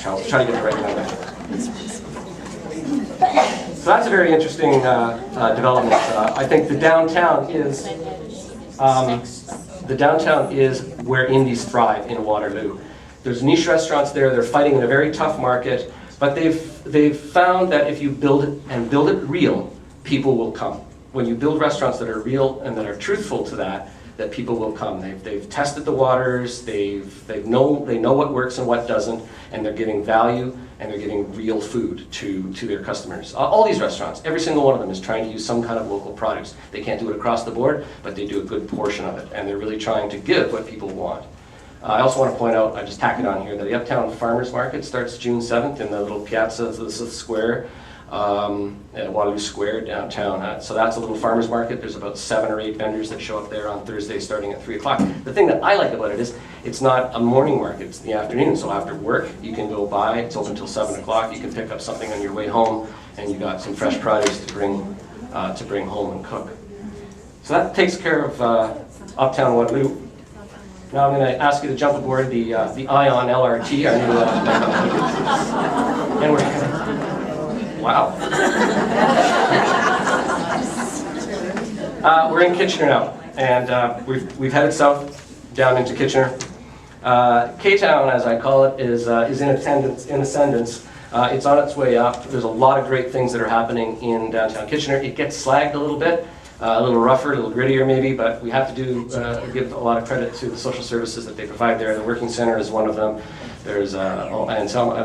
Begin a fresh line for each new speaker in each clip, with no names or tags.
Charles. Try to get it right now. So that's a very interesting development. I think the downtown is where indies thrive in Waterloo. There's niche restaurants there. They're fighting in a very tough market, but they've found that if you build it and build it real, people will come. When you build restaurants that are real and that are truthful to that people will come. They've tested the waters. They know what works and what doesn't, and they're giving value and they're giving real food to their customers. All these restaurants, every single one of them is trying to use some kind of local products. They can't do it across the board, but they do a good portion of it, and they're really trying to give what people want. I also want to point out, I just tack it on here, that the Uptown Farmers Market starts June 7th in the little piazza of the square, at Waterloo Square downtown. So that's a little farmers market. There's about 7 or 8 vendors that show up there on Thursday starting at 3 o'clock. The thing that I like about it is it's not a morning market, it's in the afternoon. So after work, you can go by, it's open until 7 o'clock. You can pick up something on your way home, and you got some fresh produce to bring home and cook. So that takes care of Uptown Waterloo. Now I'm going to ask you to jump aboard the Ion LRT, our new and we're wow. We're in Kitchener now, and we've headed south down into Kitchener. K-Town, as I call it, is in ascendance. It's on its way up. There's a lot of great things that are happening in downtown Kitchener. It gets slagged a little bit. A little rougher, a little grittier maybe, but we have to give a lot of credit to the social services that they provide there. The Working Center is one of them. There's Anselma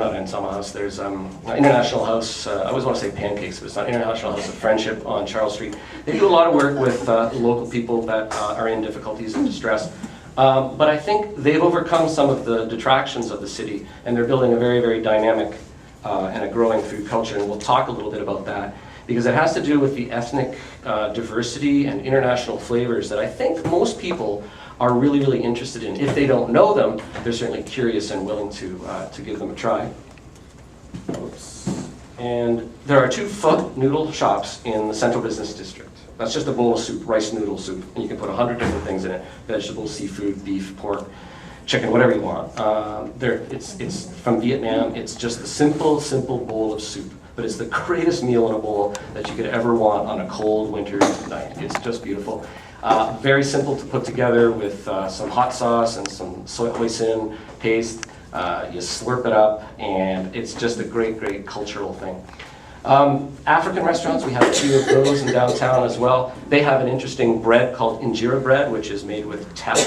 House, there's International House, I always want to say Pancakes, but it's not International House of Friendship on Charles Street. They do a lot of work with local people that are in difficulties and distress. But I think they've overcome some of the detractions of the city, and they're building a very, very dynamic and a growing food culture, and we'll talk a little bit about that, because it has to do with the ethnic diversity and international flavors that I think most people are really, really interested in. If they don't know them, they're certainly curious and willing to give them a try. Oops. And there are 2 pho noodle shops in the Central Business District. That's just a bowl of soup, rice noodle soup, and you can put 100 different things in it: vegetables, seafood, beef, pork, chicken, whatever you want. It's from Vietnam. It's just a simple bowl of soup. But it's the greatest meal in a bowl that you could ever want on a cold winter night. It's just beautiful. Very simple to put together with some hot sauce and some soy hoisin paste. You slurp it up, and it's just a great, great cultural thing. African restaurants, we have a few of those in downtown as well. They have an interesting bread called injera bread, which is made with tap,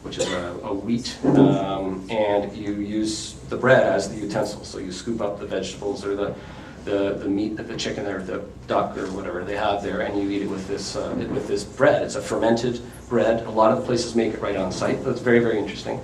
which is a wheat, and you use the bread as the utensil. So you scoop up the vegetables or the meat, the chicken or the duck or whatever they have there, and you eat it with this bread. It's a fermented bread. A lot of the places make it right on site, but it's very, very interesting.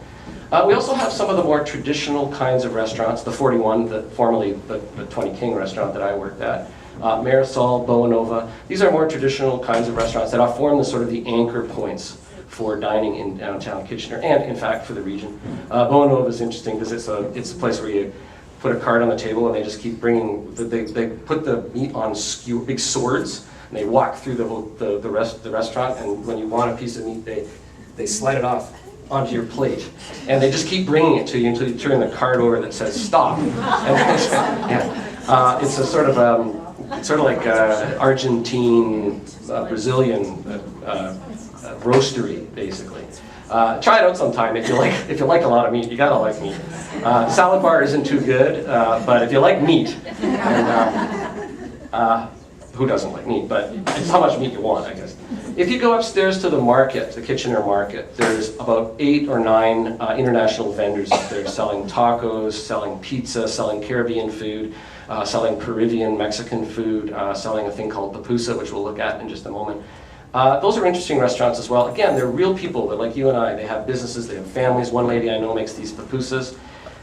We also have some of the more traditional kinds of restaurants. The 41, formerly the 20 King restaurant that I worked at, Marisol, Boanova. These are more traditional kinds of restaurants that form the sort of the anchor points for dining in downtown Kitchener, and in fact for the region. Boanova is interesting because it's a place where you put a card on the table and they just keep bringing, they put the meat on big swords, and they walk through the restaurant, and when you want a piece of meat, they slide it off onto your plate, and they just keep bringing it to you until you turn the card over that says stop. It's a sort of like Argentine, Brazilian roastery, basically. Try it out sometime if you like a lot of meat. You gotta like meat. Salad bar isn't too good, but if you like meat, and who doesn't like meat? But it's how much meat you want, I guess. If you go upstairs to the market, the Kitchener market, there's about 8 or 9 international vendors up there selling tacos, selling pizza, selling Caribbean food, selling Peruvian, Mexican food, selling a thing called pupusa, which we'll look at in just a moment. Those are interesting restaurants as well. Again, they're real people. They're like you and I. They have businesses, they have families. One lady I know makes these pupusas.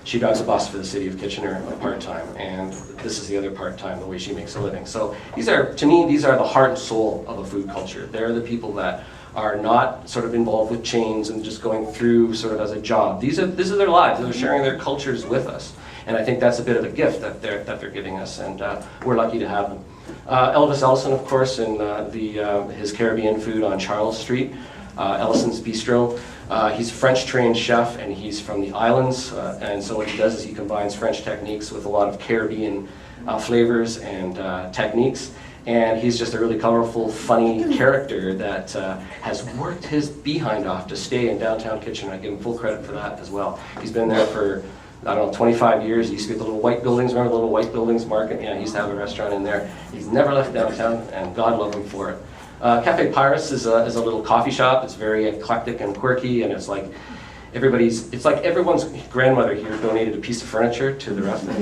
She drives a bus for the city of Kitchener part-time, and this is the other part-time, the way she makes a living. So to me, these are the heart and soul of a food culture. They're the people that are not sort of involved with chains and just going through sort of as a job. This is their lives. They're sharing their cultures with us. And I think that's a bit of a gift that they're giving us, and we're lucky to have them. Elvis Ellison, of course, and his Caribbean food on Charles Street, Ellison's Bistro. He's a French-trained chef, and he's from the islands, and so what he does is he combines French techniques with a lot of Caribbean flavors and techniques, and he's just a really colorful, funny character that has worked his behind off to stay in downtown Kitchener. I give him full credit for that as well. He's been there for, I don't know, 25 years. He used to be at the little white buildings. Remember the little white buildings market? Yeah, he used to have a restaurant in there. He's never left downtown, and God love him for it. Cafe Pyrus is a little coffee shop. It's very eclectic and quirky, and it's like everyone's grandmother here donated a piece of furniture to the restaurant.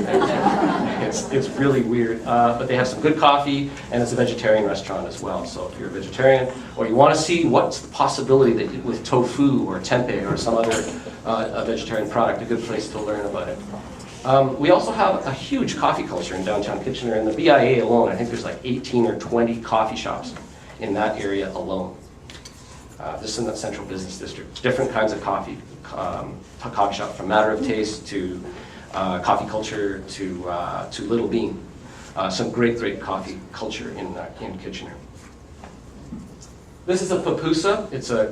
It's really weird, but they have some good coffee, and it's a vegetarian restaurant as well. So if you're a vegetarian, or you want to see what's the possibility that with tofu or tempeh or some other a vegetarian product, a good place to learn about it. We also have a huge coffee culture in downtown Kitchener. In the BIA alone, I think there's like 18 or 20 coffee shops in that area alone. This is in the central business district. Different kinds of coffee shop, from Matter of Taste to Coffee Culture to Little Bean. Some great coffee culture in Kitchener. This is a pupusa. It's a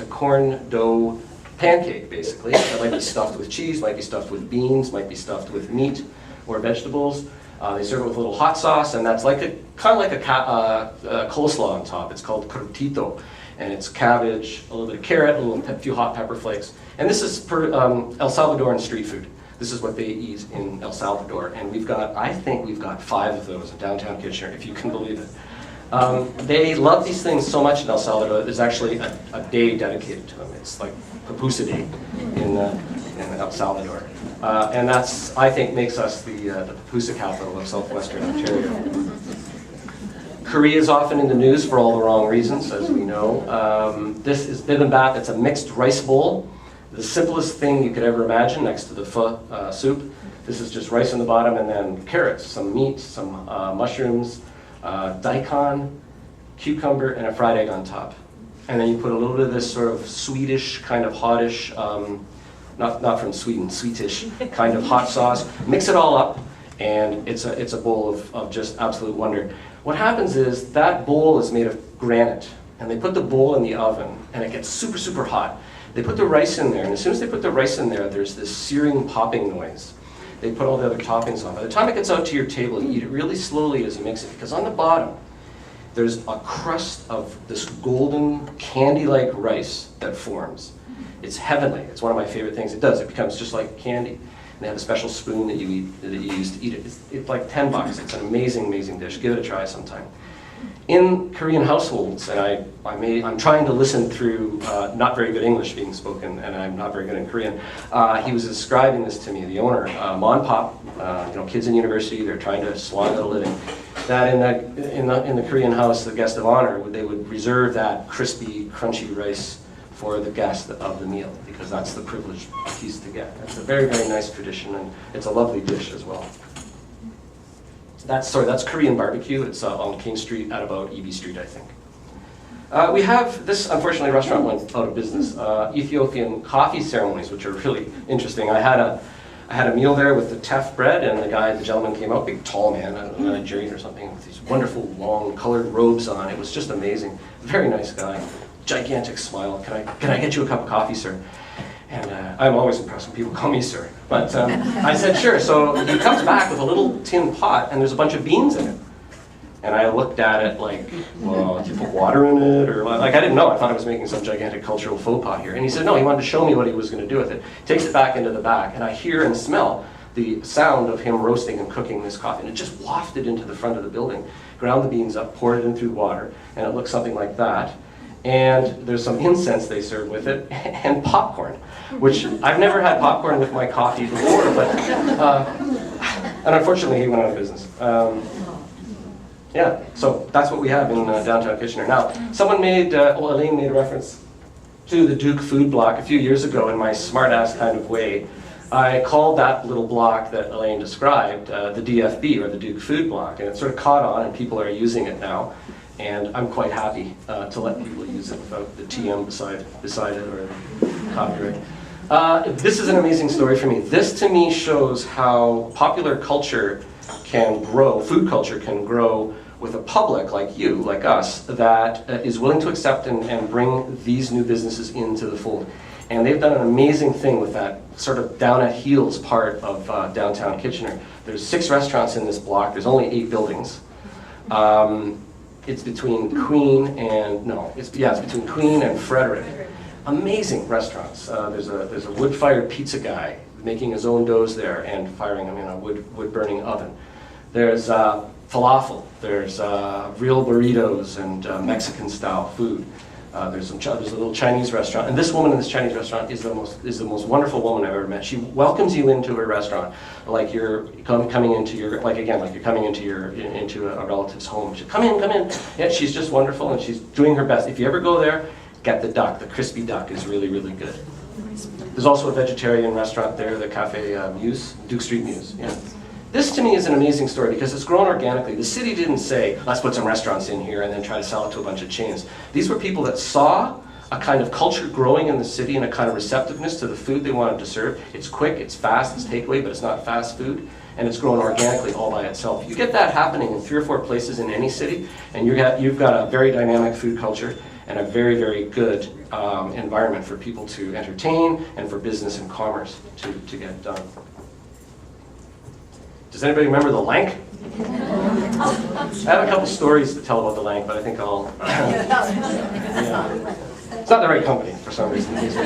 corn dough pancake, basically. It might be stuffed with cheese, might be stuffed with beans, might be stuffed with meat or vegetables. They serve it with a little hot sauce, and that's like kind of like a coleslaw on top. It's called crotito, and it's cabbage, a little bit of carrot, a few hot pepper flakes. And this is per El Salvadoran street food. This is what they eat in El Salvador, and I think we've got 5 of those in downtown Kitchener, if you can believe it. They love these things so much in El Salvador. There's actually a day dedicated to them. It's like Pupusa Day in El Salvador. And that's, I think, makes us the pupusa capital of southwestern Ontario. Korea is often in the news for all the wrong reasons, as we know. This is bibimbap. It's a mixed rice bowl. The simplest thing you could ever imagine next to the pho soup. This is just rice in the bottom and then carrots, some meat, some mushrooms, daikon, cucumber, and a fried egg on top. And then you put a little bit of this sort of Swedish, kind of hottish, not from Sweden, sweetish kind of hot sauce. Mix it all up, and it's a bowl of just absolute wonder. What happens is that bowl is made of granite, and they put the bowl in the oven, and it gets super hot. They put the rice in there, and as soon as they put the rice in there, there's this searing, popping noise. They put all the other toppings on. By the time it gets out to your table, you eat it really slowly as you mix it, because on the bottom, there's a crust of this golden, candy-like rice that forms. It's heavenly. It's one of my favorite things. It does. It becomes just like candy. And they have a special spoon that you use to eat it. It's like $10. It's an amazing dish. Give it a try sometime. In Korean households, and I'm trying to listen through not very good English being spoken, and I'm not very good in Korean. He was describing this to me, the owner, mom and pop, kids in university, they're trying to slog out a living. That in the Korean house, the guest of honor, they would reserve that crispy, crunchy rice for the guest of the meal, because that's the privileged piece to get. It's a very nice tradition, and it's a lovely dish as well. That's Korean barbecue. It's on King Street at about EB Street, I think. We have this, unfortunately, restaurant went out of business. Ethiopian coffee ceremonies, which are really interesting. I had a meal there with the teff bread, and the gentleman came out, big tall man, I don't know, Nigerian or something, with these wonderful long colored robes on. It was just amazing. Very nice guy, gigantic smile. Can I get you a cup of coffee, sir? And I'm always impressed when people call me sir. But I said, sure. So he comes back with a little tin pot, and there's a bunch of beans in it. And I looked at it like, well, did you put water in it? Or like, I didn't know. I thought I was making some gigantic cultural faux pas here. And he said, no, he wanted to show me what he was going to do with it. Takes it back into the back, and I hear and smell the sound of him roasting and cooking this coffee. And it just wafted into the front of the building. Ground the beans up, poured it in through water, and it looks something like that. And there's some incense they serve with it, and popcorn, which I've never had popcorn with my coffee before, but, and unfortunately he went out of business. Yeah, so that's what we have in downtown Kitchener. Now, Elaine made reference to the Duke food block a few years ago in my smart-ass kind of way. I called that little block that Elaine described the DFB, or the Duke food block, and it sort of caught on, and people are using it now. And I'm quite happy to let people use it without the TM beside it or copyright. This is an amazing story for me. This to me shows how popular culture can grow, food culture can grow with a public like you, like us, that is willing to accept and bring these new businesses into the fold. And they've done an amazing thing with that sort of down at heels part of downtown Kitchener. There's 6 restaurants in this block. There's only 8 buildings. It's between Queen and, it's between Queen and Frederick. Amazing restaurants. There's a wood-fired pizza guy making his own doughs there and firing them in a wood-burning oven. There's falafel. There's real burritos and Mexican-style food. There's a little Chinese restaurant, and this woman in this Chinese restaurant is the most wonderful woman I've ever met. She welcomes you into her restaurant like you're coming into your into a relative's home. She come in. Yeah, she's just wonderful, and she's doing her best. If you ever go there, get the duck. The crispy duck is really, really good. There's also a vegetarian restaurant there, the Cafe Muse, Duke Street Muse. Yeah. This to me is an amazing story because it's grown organically. The city didn't say, let's put some restaurants in here and then try to sell it to a bunch of chains. These were people that saw a kind of culture growing in the city and a kind of receptiveness to the food they wanted to serve. It's quick, it's fast, it's takeaway, but it's not fast food, and it's grown organically all by itself. You get that happening in 3 or 4 places in any city, and you've got a very dynamic food culture and a very, very good environment for people to entertain and for business and commerce to get done. Does anybody remember the Lank? I have a couple stories to tell about the Lank, but I think I'll... It's not the right company for some reason. It's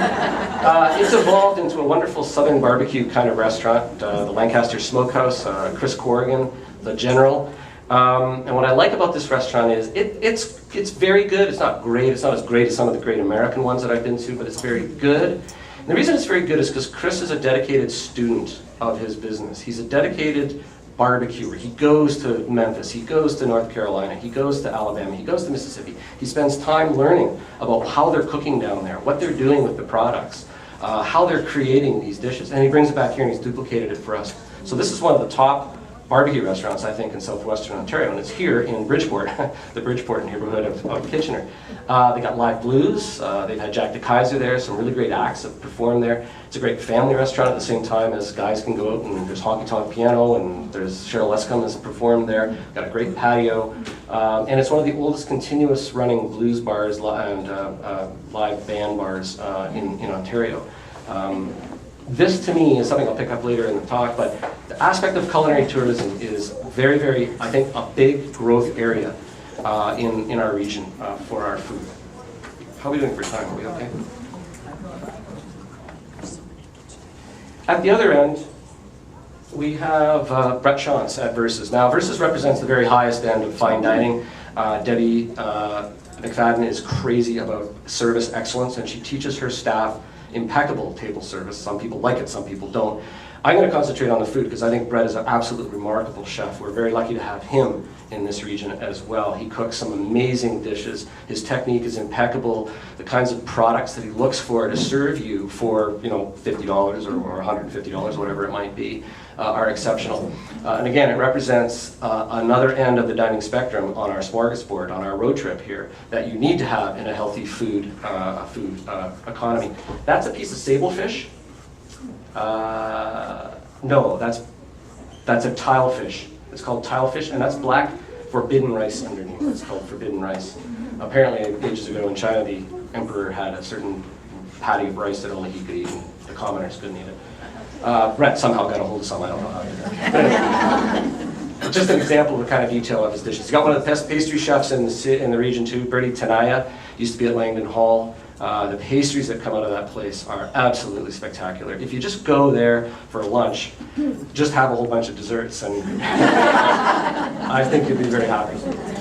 evolved into a wonderful southern barbecue kind of restaurant, the Lancaster Smokehouse, Chris Corrigan, the General. And what I like about this restaurant is it's very good. It's not great. It's not as great as some of the great American ones that I've been to, but it's very good. And the reason it's very good is because Chris is a dedicated student of his business. He's a dedicated barbecuer. He goes to Memphis, he goes to North Carolina, he goes to Alabama, he goes to Mississippi. He spends time learning about how they're cooking down there, what they're doing with the products, how they're creating these dishes. And he brings it back here and he's duplicated it for us. So this is one of the top barbecue restaurants, I think, in southwestern Ontario, and it's here in Bridgeport, the Bridgeport neighborhood of Kitchener. They got live blues, they've had Jack DeKaiser there, some really great acts have performed there. It's a great family restaurant at the same time as guys can go out, and there's honky-tonk piano, and there's Cheryl Escombe has performed there, got a great patio, and it's one of the oldest continuous running blues bars and live band bars in Ontario. This, to me, is something I'll pick up later in the talk, but the aspect of culinary tourism is very, very, I think, a big growth area in our region for our food. How are we doing for time? Are we okay? At the other end, we have Brett Shantz at Versus. Now, Versus represents the very highest end of fine dining. Debbie McFadden is crazy about service excellence, and she teaches her staff impeccable table service. Some people like it, some people don't. I'm going to concentrate on the food because I think Brett is an absolutely remarkable chef. We're very lucky to have him in this region as well. He cooks some amazing dishes. His technique is impeccable. The kinds of products that he looks for to serve you for, $50 or $150, whatever it might be, are exceptional. And again, it represents another end of the dining spectrum on our smorgasbord, on our road trip here, that you need to have in a healthy food economy. That's a piece of sablefish. No, that's a tilefish. It's called tilefish, and that's black forbidden rice underneath. It's called forbidden rice. Apparently, ages ago in China, the emperor had a certain patty of rice that only he could eat, and the commoners couldn't eat it. Brett somehow got a hold of some, I don't know how he did that. But anyway, just an example of the kind of detail of his dishes. He's got one of the best pastry chefs in the region too, Bertie Tenaya, used to be at Langdon Hall. The pastries that come out of that place are absolutely spectacular. If you just go there for lunch, just have a whole bunch of desserts, and I think you'd be very happy.